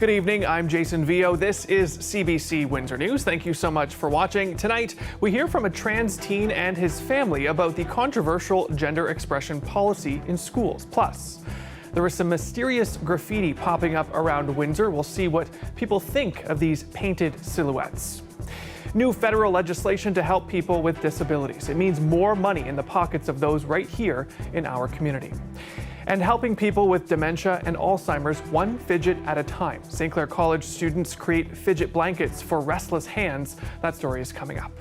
Good evening, I'm Jason Vio. This is CBC Windsor News. Thank you so much for watching. Tonight, we hear from a trans teen and his family about the controversial gender expression policy in schools. Plus, there is some mysterious graffiti popping up around Windsor. We'll see what people think of these painted silhouettes. New federal legislation to help people with disabilities. It means more money in the pockets of those right here in our community. And helping people with dementia and Alzheimer's one fidget at a time. St. Clair College students create fidget blankets for restless hands. That story is coming up.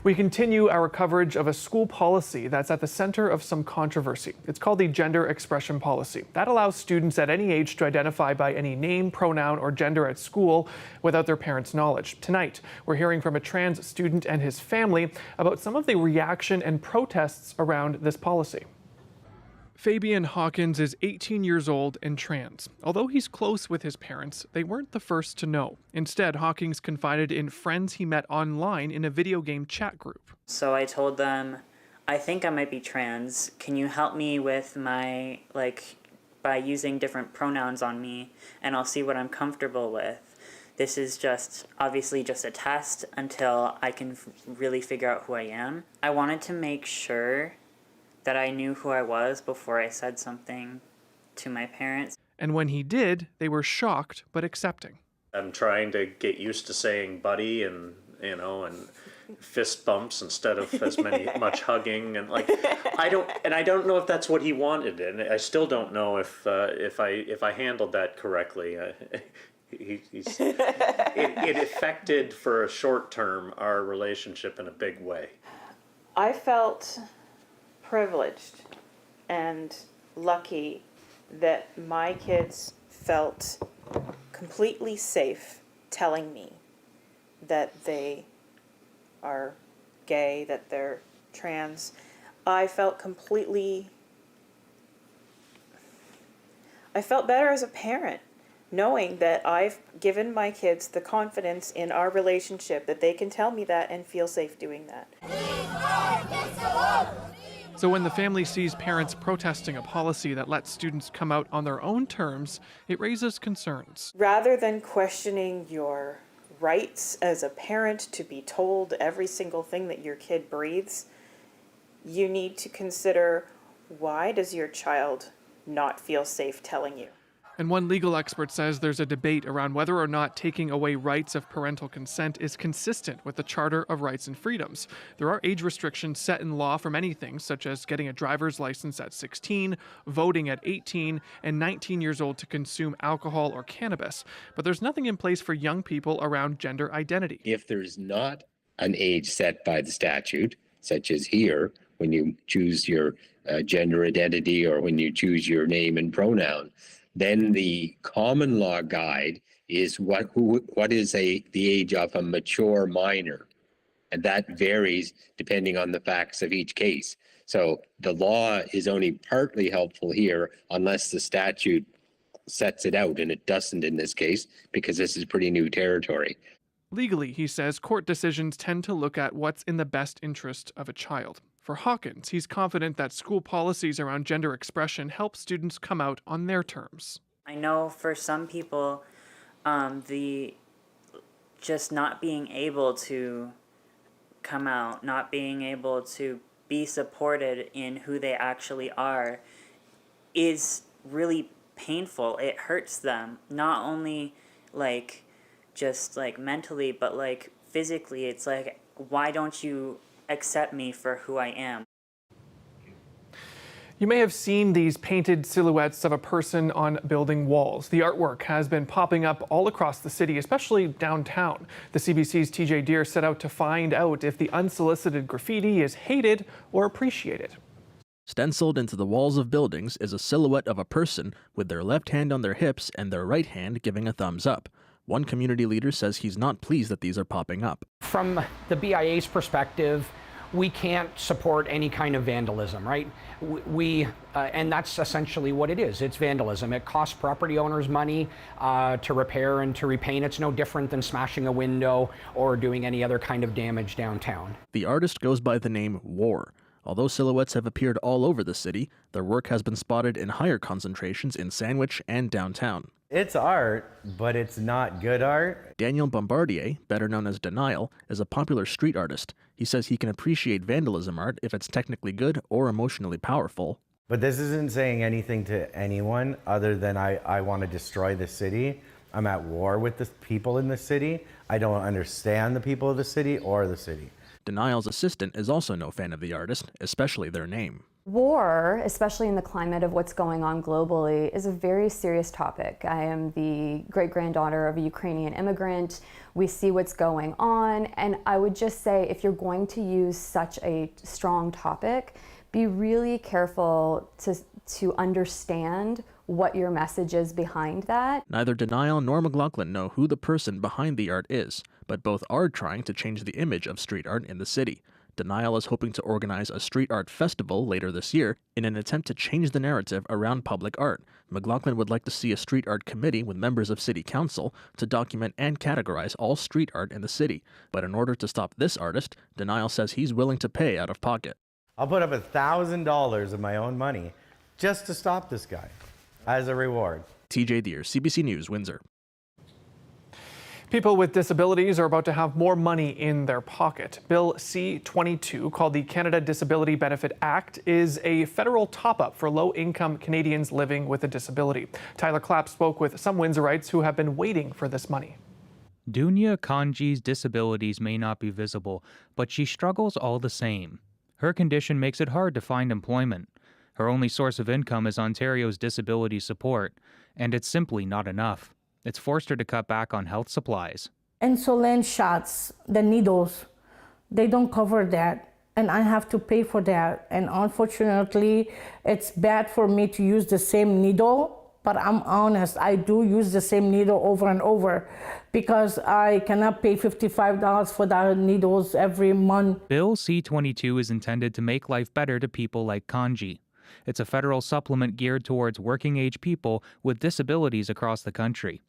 We continue our coverage of a school policy that's at the center of some controversy. It's called the Gender Expression Policy. That allows students at any age to identify by any name, pronoun, or gender at school without their parents' knowledge. Tonight, we're hearing from a trans student and his family about some of the reaction and protests around this policy. Fabian Hawkins is 18 years old and trans. Although he's close with his parents, they weren't the first to know. Instead, Hawkins confided in friends he met online in a video game chat group. So I told them, I think I might be trans. Can you help me with my, by using different pronouns on me, and I'll see what I'm comfortable with. This is obviously just a test until I can really figure out who I am. I wanted to make sure that I knew who I was before I said something to my parents. And when he did, they were shocked but accepting. I'm trying to get used to saying buddy and fist bumps instead of much hugging and I don't know if that's what he wanted, and I still don't know if I handled that correctly. It affected for a short term our relationship in a big way. I felt privileged and lucky that my kids felt completely safe telling me that they are gay, that they're trans. I felt better as a parent knowing that I've given my kids the confidence in our relationship that they can tell me that and feel safe doing that. So when the family sees parents protesting a policy that lets students come out on their own terms, it raises concerns. Rather than questioning your rights as a parent to be told every single thing that your kid breathes, you need to consider, why does your child not feel safe telling you? And one legal expert says there's a debate around whether or not taking away rights of parental consent is consistent with the Charter of Rights and Freedoms. There are age restrictions set in law for many things, such as getting a driver's license at 16, voting at 18, and 19 years old to consume alcohol or cannabis. But there's nothing in place for young people around gender identity. If there's not an age set by the statute, such as here, when you choose your gender identity or when you choose your name and pronoun, then the common law guide is what is the age of a mature minor, and that varies depending on the facts of each case. So the law is only partly helpful here unless the statute sets it out, and it doesn't in this case because this is pretty new territory. Legally, he says, court decisions tend to look at what's in the best interest of a child. For Hawkins, he's confident that school policies around gender expression help students come out on their terms. I know for some people, the just not being able to come out, not being able to be supported in who they actually are is really painful. It hurts them, not only just mentally, but physically. It's why don't you accept me for who I am? You may have seen these painted silhouettes of a person on building walls. The artwork has been popping up all across the city, especially downtown. The CBC's TJ Deer set out to find out if the unsolicited graffiti is hated or appreciated. Stenciled into the walls of buildings is a silhouette of a person with their left hand on their hips and their right hand giving a thumbs up. One community leader says he's not pleased that these are popping up. From the BIA's perspective, we can't support any kind of vandalism, right? And that's essentially what it is. It's vandalism. It costs property owners money to repair and to repaint. It's no different than smashing a window or doing any other kind of damage downtown. The artist goes by the name War. Although silhouettes have appeared all over the city, their work has been spotted in higher concentrations in Sandwich and downtown. It's art, but it's not good art. Daniel Bombardier, better known as Denial, is a popular street artist. He says he can appreciate vandalism art if it's technically good or emotionally powerful. But this isn't saying anything to anyone other than I want to destroy the city. I'm at war with the people in the city. I don't understand the people of the city or the city. Denial's assistant is also no fan of the artist, especially their name. War, especially in the climate of what's going on globally, is a very serious topic. I am the great-granddaughter of a Ukrainian immigrant. We see what's going on, and I would just say if you're going to use such a strong topic, be really careful to understand what your message is behind that. Neither Denial nor McLaughlin know who the person behind the art is, but both are trying to change the image of street art in the city. Denial is hoping to organize a street art festival later this year in an attempt to change the narrative around public art. McLaughlin would like to see a street art committee with members of city council to document and categorize all street art in the city. But in order to stop this artist, Denial says he's willing to pay out of pocket. I'll put up $1,000 of my own money just to stop this guy as a reward. TJ Deere, CBC News, Windsor. People with disabilities are about to have more money in their pocket. Bill C-22, called the Canada Disability Benefit Act, is a federal top-up for low-income Canadians living with a disability. Tyler Clapp spoke with some Windsorites who have been waiting for this money. Dunya Kanji's disabilities may not be visible, but she struggles all the same. Her condition makes it hard to find employment. Her only source of income is Ontario's disability support, and it's simply not enough. It's forced her to cut back on health supplies. Insulin shots, the needles, they don't cover that, and I have to pay for that. And unfortunately, it's bad for me to use the same needle, but I'm honest, I do use the same needle over and over because I cannot pay $55 for the needles every month. Bill C-22 is intended to make life better to people like Kanji. It's a federal supplement geared towards working-age people with disabilities across the country.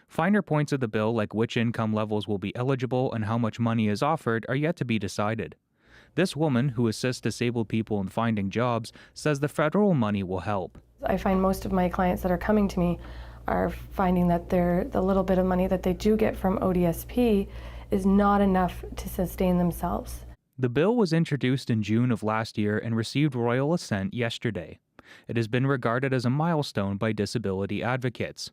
Finer points of the bill, like which income levels will be eligible and how much money is offered, are yet to be decided. This woman, who assists disabled people in finding jobs, says the federal money will help. I find most of my clients that are coming to me are finding that the little bit of money that they do get from ODSP is not enough to sustain themselves. The bill was introduced in June of last year and received royal assent yesterday. It has been regarded as a milestone by disability advocates.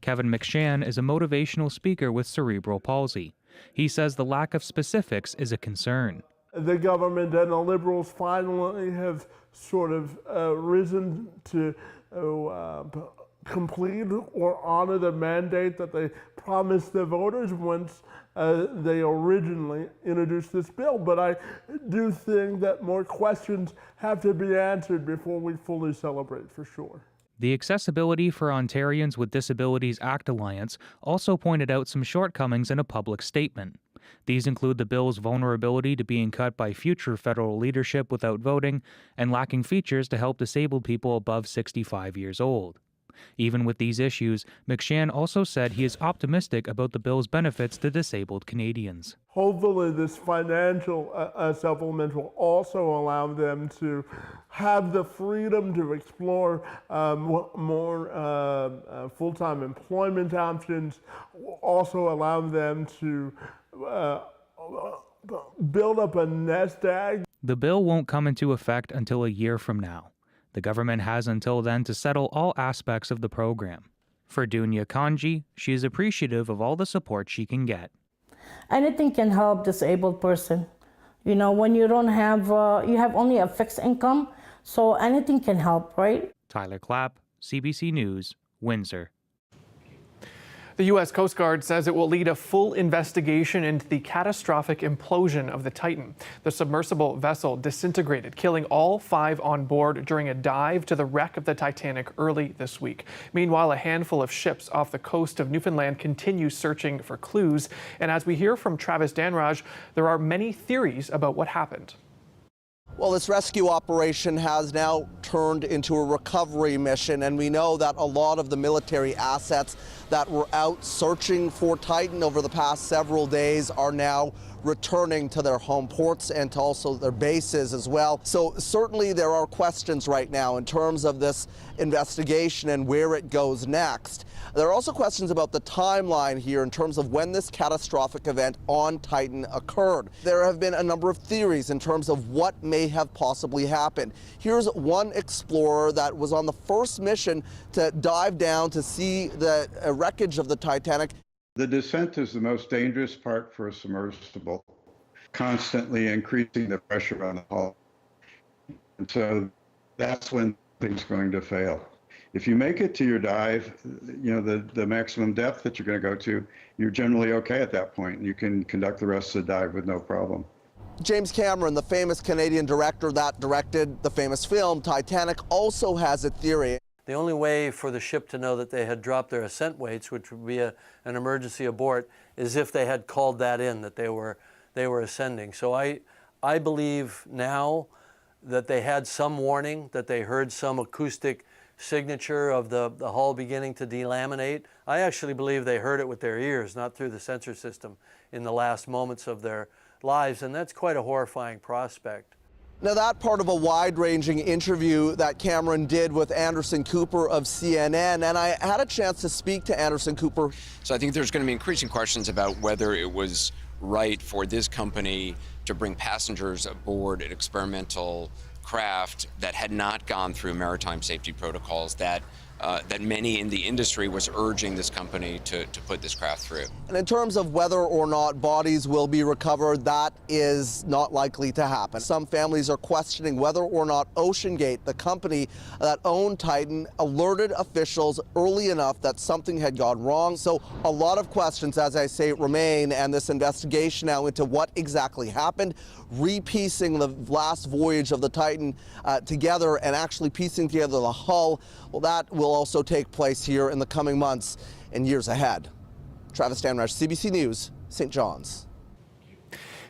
Kevin McShann is a motivational speaker with cerebral palsy. He says the lack of specifics is a concern. The government and the Liberals finally have sort of risen to complete or honor the mandate that they promised the voters once they originally introduced this bill. But I do think that more questions have to be answered before we fully celebrate, for sure. The Accessibility for Ontarians with Disabilities Act Alliance also pointed out some shortcomings in a public statement. These include the bill's vulnerability to being cut by future federal leadership without voting and lacking features to help disabled people above 65 years old. Even with these issues, McShann also said he is optimistic about the bill's benefits to disabled Canadians. Hopefully this financial supplement will also allow them to have the freedom to explore more full-time employment options, also allow them to build up a nest egg. The bill won't come into effect until a year from now. The government has until then to settle all aspects of the program. For Dunya Kanji, she is appreciative of all the support she can get. Anything can help disabled person. You know, when you don't have, you have only a fixed income, so anything can help, right? Tyler Clapp, CBC News, Windsor. The U.S. Coast Guard says it will lead a full investigation into the catastrophic implosion of the Titan. The submersible vessel disintegrated, killing all 5 on board during a dive to the wreck of the Titanic early this week. Meanwhile, a handful of ships off the coast of Newfoundland continue searching for clues. And as we hear from Travis Danraj, there are many theories about what happened. Well, this rescue operation has now turned into a recovery mission, and we know that a lot of the military assets that were out searching for Titan over the past several days are now returning to their home ports and to also their bases as well. So certainly there are questions right now in terms of this investigation and where it goes next. There are also questions about the timeline here in terms of when this catastrophic event on Titan occurred. There have been a number of theories in terms of what may have possibly happened. Here's one explorer that was on the first mission to dive down to see the wreckage of the Titanic. The descent is the most dangerous part for a submersible, constantly increasing the pressure on the hull. And so that's when things are going to fail. If you make it to your dive, you know, the maximum depth that you're going to go to, you're generally okay at that point. You can conduct the rest of the dive with no problem. James Cameron, the famous Canadian director that directed the famous film Titanic, also has a theory. The only way for the ship to know that they had dropped their ascent weights, which would be an emergency abort, is if they had called that in, that they were ascending. So I believe now that they had some warning, that they heard some acoustic signature of the hull beginning to delaminate. I actually believe they heard it with their ears, not through the sensor system, in the last moments of their lives, and that's quite a horrifying prospect. Now, that part of a wide-ranging interview that Cameron did with Anderson Cooper of CNN, and I had a chance to speak to Anderson Cooper. So I think there's going to be increasing questions about whether it was right for this company to bring passengers aboard an experimental craft that had not gone through maritime safety protocols that many in the industry was urging this company to put this craft through. And in terms of whether or not bodies will be recovered, that is not likely to happen. Some families are questioning whether or not OceanGate, the company that owned Titan, alerted officials early enough that something had gone wrong. So a lot of questions, as I say, remain, and this investigation now into what exactly happened, repiecing the last voyage of the Titan together and actually piecing together the hull, well, that will also take place here in the coming months and years ahead. Travis Stanrush, CBC News, St. John's.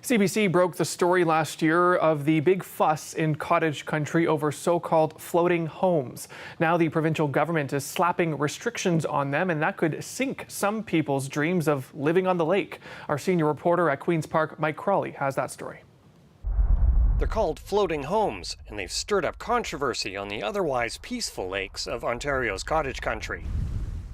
CBC broke the story last year of the big fuss in cottage country over so-called floating homes. Now the provincial government is slapping restrictions on them, and that could sink some people's dreams of living on the lake. Our senior reporter at Queen's Park, Mike Crawley, has that story. They're called floating homes, and they've stirred up controversy on the otherwise peaceful lakes of Ontario's cottage country.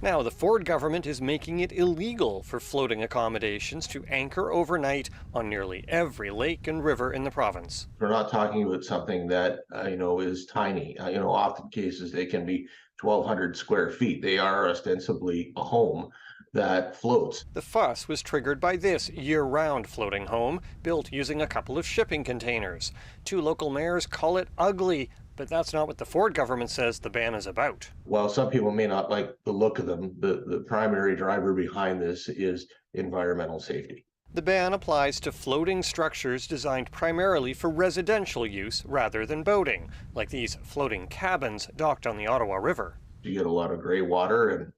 Now, the Ford government is making it illegal for floating accommodations to anchor overnight on nearly every lake and river in the province. We're not talking about something that, is tiny. Often cases they can be 1,200 square feet. They are ostensibly a home that floats. The fuss was triggered by this year-round floating home built using a couple of shipping containers. Two local mayors call it ugly, but that's not what the Ford government says the ban is about. While some people may not like the look of them, the primary driver behind this is environmental safety. The ban applies to floating structures designed primarily for residential use rather than boating, like these floating cabins docked on the Ottawa River. You get a lot of gray water and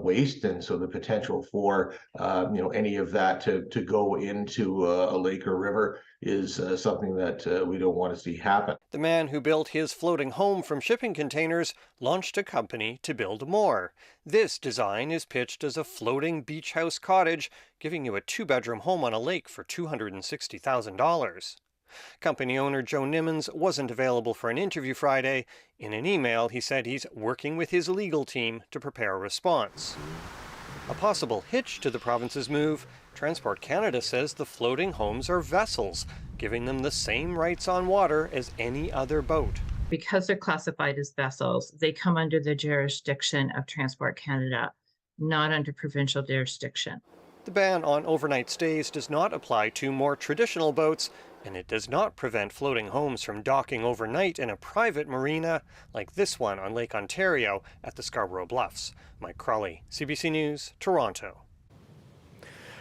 waste, and so the potential for any of that to go into a lake or river is something that we don't want to see happen. The man who built his floating home from shipping containers launched a company to build more. This design is pitched as a floating beach house cottage, giving you a 2-bedroom home on a lake for $260,000. Company owner Joe Nimmons wasn't available for an interview Friday. In an email, he said he's working with his legal team to prepare a response. A possible hitch to the province's move, Transport Canada says the floating homes are vessels, giving them the same rights on water as any other boat. Because they're classified as vessels, they come under the jurisdiction of Transport Canada, not under provincial jurisdiction. The ban on overnight stays does not apply to more traditional boats, and it does not prevent floating homes from docking overnight in a private marina like this one on Lake Ontario at the Scarborough Bluffs. Mike Crawley, CBC News, Toronto.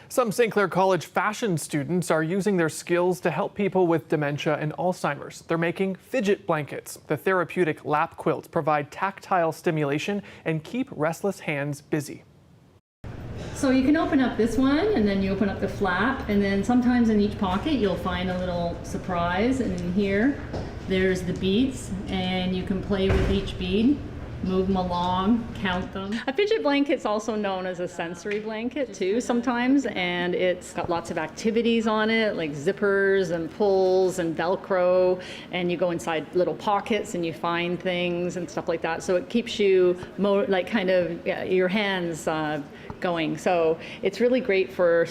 Some St. Clair College fashion students are using their skills to help people with dementia and Alzheimer's. They're making fidget blankets. The therapeutic lap quilts provide tactile stimulation and keep restless hands busy. So you can open up this one, and then you open up the flap, and then sometimes in each pocket you'll find a little surprise. And in here there's the beads, and you can play with each bead move them along, count them. A fidget blanket's also known as a sensory blanket too sometimes, and it's got lots of activities on it, like zippers and pulls and Velcro, and you go inside little pockets and you find things and stuff like that. So it keeps you your hands going. So it's really great for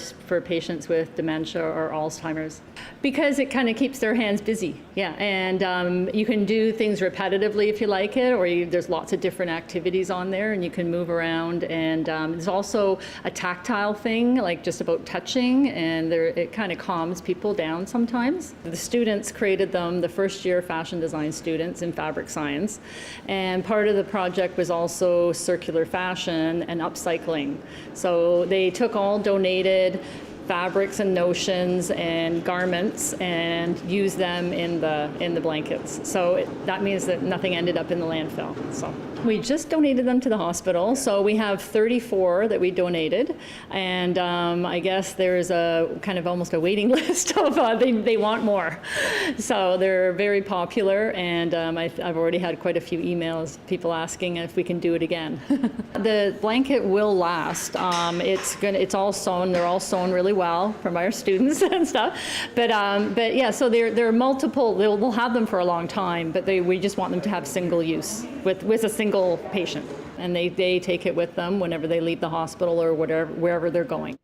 patients with dementia or Alzheimer's because it kind of keeps their hands busy. Yeah, and you can do things repetitively if you like it, or there's lots of different activities on there, and you can move around. And there's also a tactile thing, like just about touching, and it kind of calms people down sometimes. The students created them, the first year fashion design students in fabric science, and part of the project was also circular fashion and upcycling. So they took all donated fabrics and notions and garments and used them in the blankets. So that means that nothing ended up in the landfill. So we just donated them to the hospital. So we have 34 that we donated, and I guess there's a kind of almost a waiting list of they want more. So they're very popular, and I've already had quite a few emails, people asking if we can do it again. The blanket will last. It's all sewn. They're all sewn really well from our students and stuff. But yeah, so they're multiple. We'll have them for a long time, but we just want them to have single use with a single patient, and they take it with them whenever they leave the hospital or wherever they're going.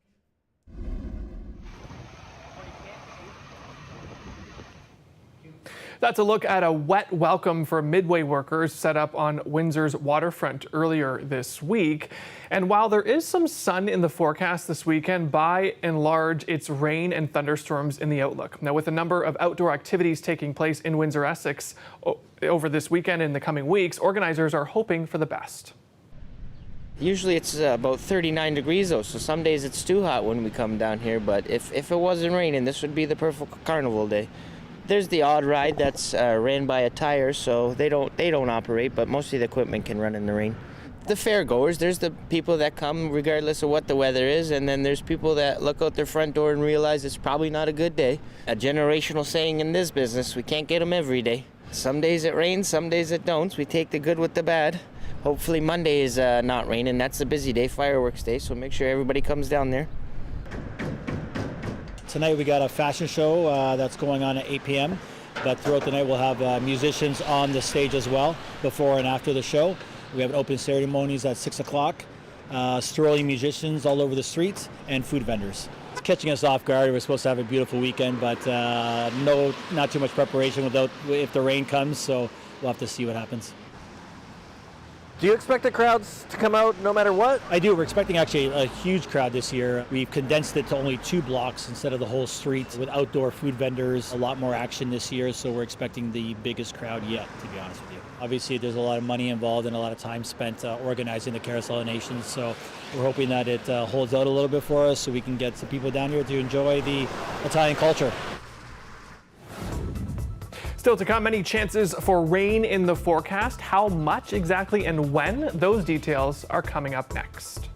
That's a look at a wet welcome for Midway workers set up on Windsor's waterfront earlier this week. And while there is some sun in the forecast this weekend, by and large, it's rain and thunderstorms in the outlook. Now, with a number of outdoor activities taking place in Windsor, Essex over this weekend and in the coming weeks, organizers are hoping for the best. Usually it's about 39 degrees though, so some days it's too hot when we come down here, but if it wasn't raining, this would be the perfect carnival day. There's the odd ride that's ran by a tire, so they don't operate, but most of the equipment can run in the rain. The fairgoers, there's the people that come regardless of what the weather is, and then there's people that look out their front door and realize it's probably not a good day. A generational saying in this business, we can't get them every day. Some days it rains, some days it don't. We take the good with the bad. Hopefully Monday is not raining. That's a busy day, fireworks day, so make sure everybody comes down there. Tonight we got a fashion show that's going on at 8 p.m. But throughout the night we'll have musicians on the stage as well, before and after the show. We have open ceremonies at 6 o'clock, strolling musicians all over the streets, and food vendors. It's catching us off guard. We're supposed to have a beautiful weekend, but not too much preparation if the rain comes, so we'll have to see what happens. Do you expect the crowds to come out no matter what? I do. We're expecting actually a huge crowd this year. We've condensed it to only 2 blocks instead of the whole street with outdoor food vendors, a lot more action this year, so we're expecting the biggest crowd yet, to be honest with you. Obviously, there's a lot of money involved and a lot of time spent organizing the Carousel of Nations, so we're hoping that it holds out a little bit for us so we can get some people down here to enjoy the Italian culture. Still to come, many chances for rain in the forecast. How much exactly and when? Those details are coming up next.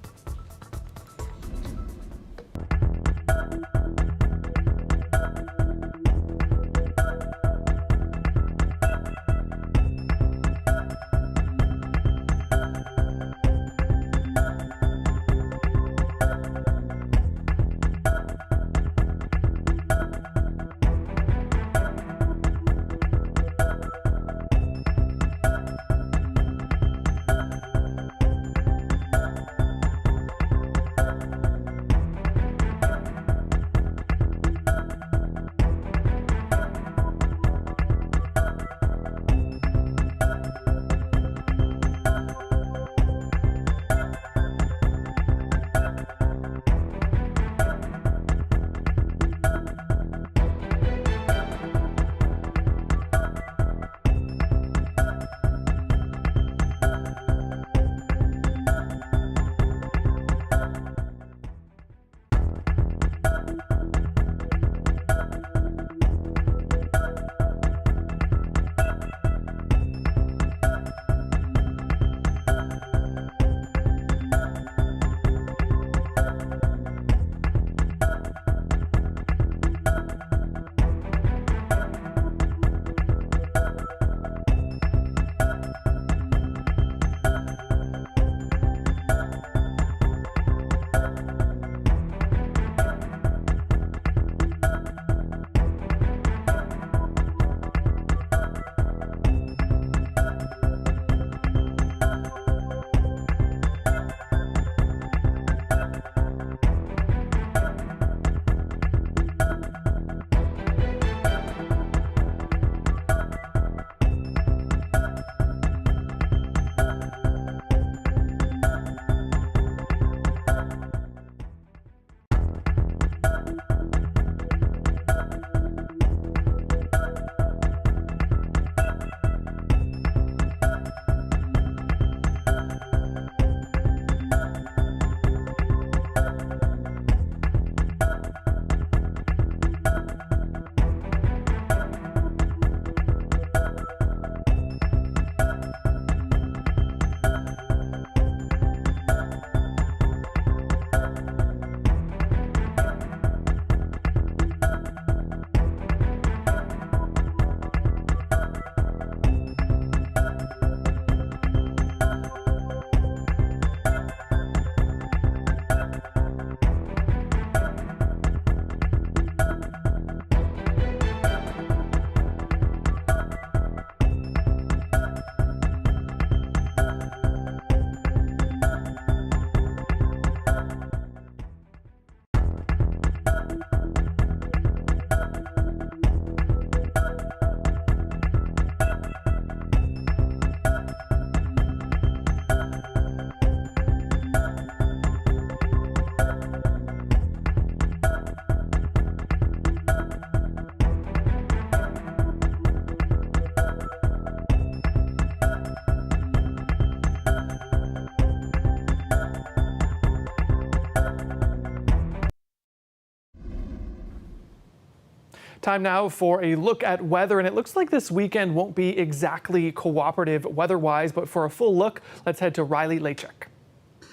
Time now for a look at weather, and it looks like this weekend won't be exactly cooperative weather-wise, but for a full look, let's head to Riley Lachek.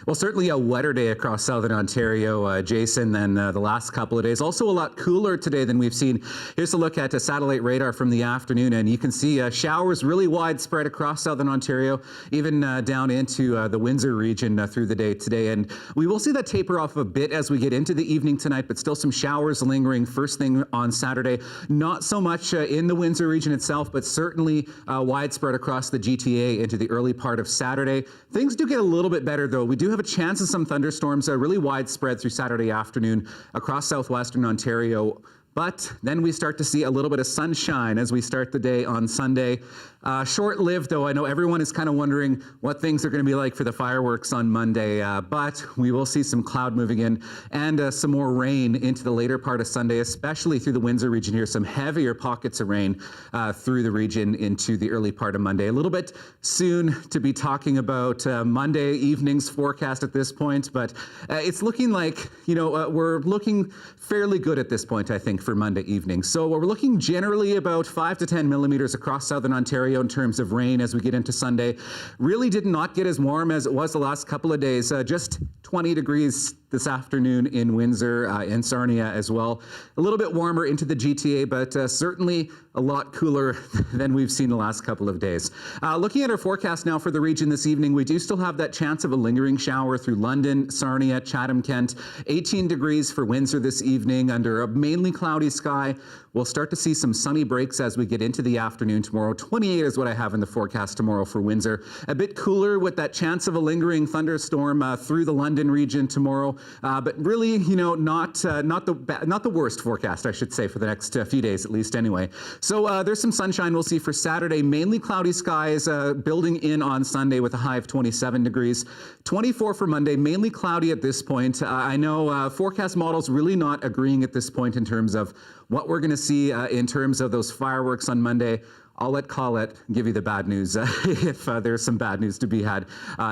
Well, certainly a wetter day across southern Ontario, Jason, than the last couple of days. Also a lot cooler today than we've seen. Here's a look at satellite radar from the afternoon, and you can see showers really widespread across southern Ontario, even down into the Windsor region through the day today. And we will see that taper off a bit as we get into the evening tonight, but still some showers lingering first thing on Saturday. Not so much in the Windsor region itself, but certainly widespread across the GTA into the early part of Saturday. Things do get a little bit better, though. We do have a chance of some thunderstorms really widespread through Saturday afternoon across southwestern Ontario. But then we start to see a little bit of sunshine as we start the day on Sunday. Short-lived, though. I know everyone is kind of wondering what things are going to be like for the fireworks on Monday, but we will see some cloud moving in and some more rain into the later part of Sunday, especially through the Windsor region here. Some heavier pockets of rain through the region into the early part of Monday. A little bit soon to be talking about Monday evening's forecast at this point, but it's looking like, we're looking fairly good at this point, I think, for Monday evening. So we're looking generally about 5 to 10 millimeters across southern Ontario in terms of rain as we get into Sunday. Really did not get as warm as it was the last couple of days. Just 20 degrees this afternoon in Windsor and Sarnia as well. A little bit warmer into the GTA, but certainly a lot cooler than we've seen the last couple of days. Looking at our forecast now for the region this evening, we do still have that chance of a lingering shower through London, Sarnia, Chatham, Kent. 18 degrees for Windsor this evening under a mainly cloudy sky. We'll start to see some sunny breaks as we get into the afternoon tomorrow. 28 is what I have in the forecast tomorrow for Windsor. A bit cooler with that chance of a lingering thunderstorm through the London region tomorrow. But really, not the worst forecast, I should say, for the next few days, at least anyway. So there's some sunshine we'll see for Saturday. Mainly cloudy skies building in on Sunday with a high of 27 degrees. 24 for Monday, mainly cloudy at this point. I know forecast models really not agreeing at this point in terms of what we're going to see in terms of those fireworks on Monday. I'll let Colette give you the bad news if there's some bad news to be had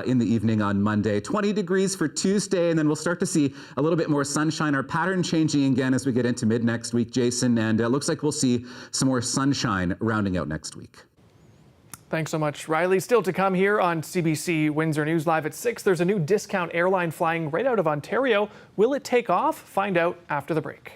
in the evening on Monday. 20 degrees for Tuesday, and then we'll start to see a little bit more sunshine. Our pattern changing again as we get into mid next week, Jason, and it looks like we'll see some more sunshine rounding out next week. Thanks so much, Riley. Still to come here on CBC Windsor News Live at 6. There's a new discount airline flying right out of Ontario. Will it take off? Find out after the break.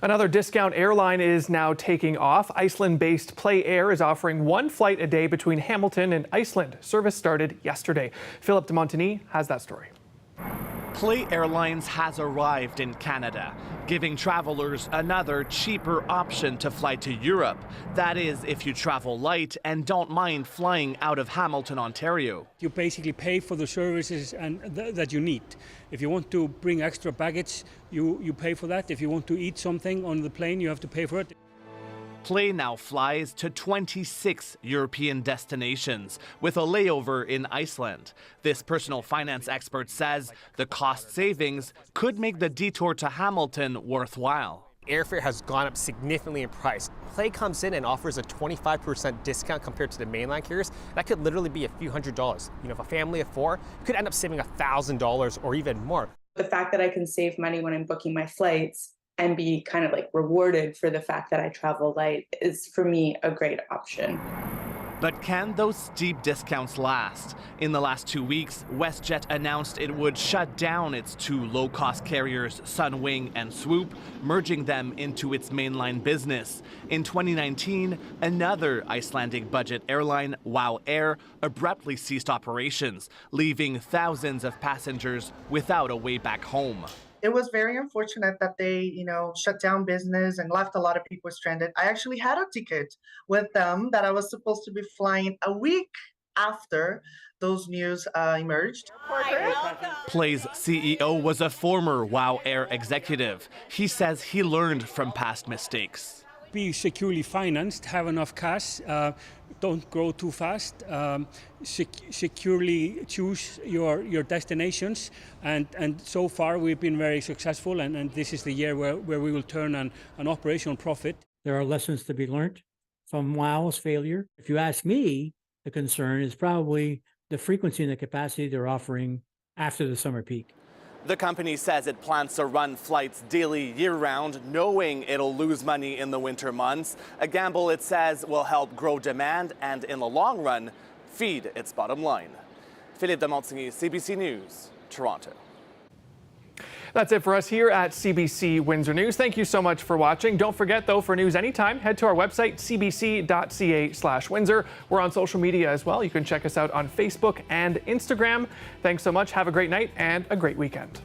Another discount airline is now taking off. Iceland-based Play Air is offering one flight a day between Hamilton and Iceland. Service started yesterday. Philip de Montigny has that story. Play Airlines has arrived in Canada, giving travelers another cheaper option to fly to Europe. That is, if you travel light and don't mind flying out of Hamilton, Ontario. You basically pay for the services and that you need. If you want to bring extra baggage, you pay for that. If you want to eat something on the plane, you have to pay for it. Play now flies to 26 European destinations with a layover in Iceland. This personal finance expert says the cost savings could make the detour to Hamilton worthwhile. Airfare has gone up significantly in price. Play comes in and offers a 25% discount compared to the mainline carriers. That could literally be a few $100s. You know, if a family of four, you could end up saving $1,000 or even more. The fact that I can save money when I'm booking my flights and be kind of like rewarded for the fact that I travel light is, for me, a great option. But can those steep discounts last? In the last 2 weeks, WestJet announced it would shut down its two low-cost carriers, Sunwing and Swoop, merging them into its mainline business. In 2019, another Icelandic budget airline, WOW Air, abruptly ceased operations, leaving thousands of passengers without a way back home. It was very unfortunate that they, shut down business and left a lot of people stranded. I actually had a ticket with them that I was supposed to be flying a week after those news emerged. Play's CEO was a former WOW Air executive. He says he learned from past mistakes. Be securely financed, have enough cash, don't grow too fast, securely choose your destinations, and so far we've been very successful, and this is the year where we will turn an operational profit. There are lessons to be learned from WOW's failure. If you ask me, the concern is probably the frequency and the capacity they're offering after the summer peak. The company says it plans to run flights daily year-round, knowing it'll lose money in the winter months. A gamble, it says, will help grow demand and, in the long run, feed its bottom line. Philippe de Montigny, CBC News, Toronto. That's it for us here at CBC Windsor News. Thank you so much for watching. Don't forget, though, for news anytime, head to our website, cbc.ca/Windsor. We're on social media as well. You can check us out on Facebook and Instagram. Thanks so much. Have a great night and a great weekend.